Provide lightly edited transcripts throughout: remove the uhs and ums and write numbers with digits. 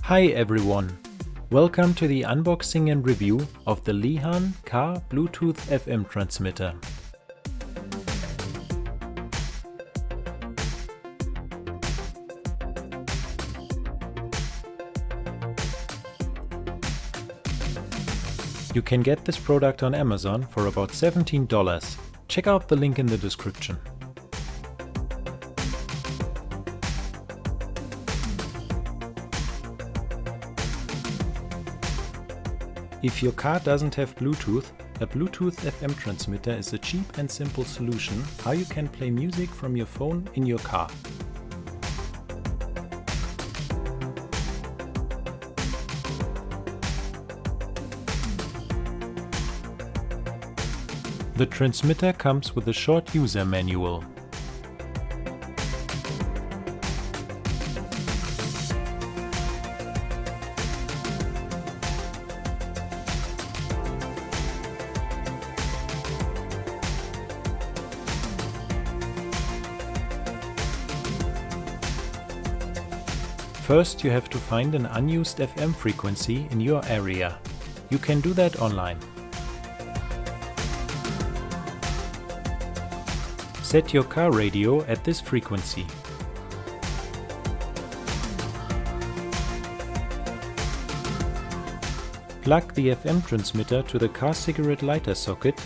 Hi everyone! Welcome to the unboxing and review of the LIHAN car Bluetooth FM transmitter. You can get this product on Amazon for about $17. Check out the link in the description. If your car doesn't have Bluetooth, a Bluetooth FM transmitter is a cheap and simple solution how you can play music from your phone in your car. The transmitter comes with a short user manual. First, you have to find an unused FM frequency in your area. You can do that online. Set your car radio at this frequency. Plug the FM transmitter to the car cigarette lighter socket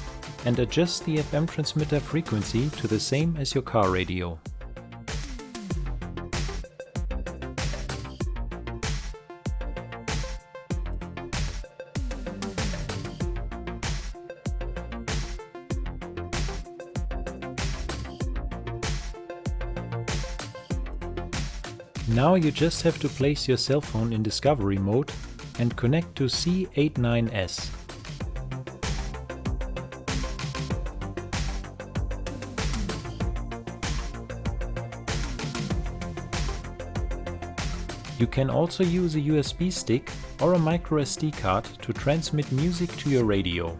and adjust the FM transmitter frequency to the same as your car radio. Now you just have to place your cell phone in discovery mode and connect to C89S. You can also use a USB stick or a micro SD card to transmit music to your radio.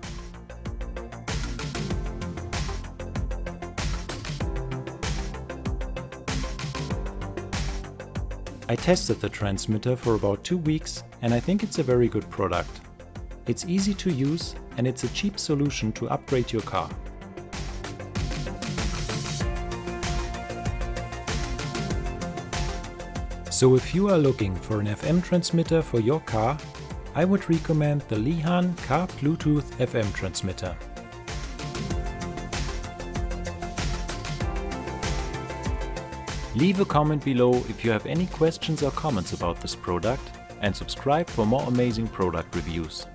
I tested the transmitter for about 2 weeks and I think it's a very good product. It's easy to use and it's a cheap solution to upgrade your car. So if you are looking for an FM transmitter for your car, I would recommend the LIHAN car Bluetooth FM transmitter. Leave a comment below if you have any questions or comments about this product and subscribe for more amazing product reviews.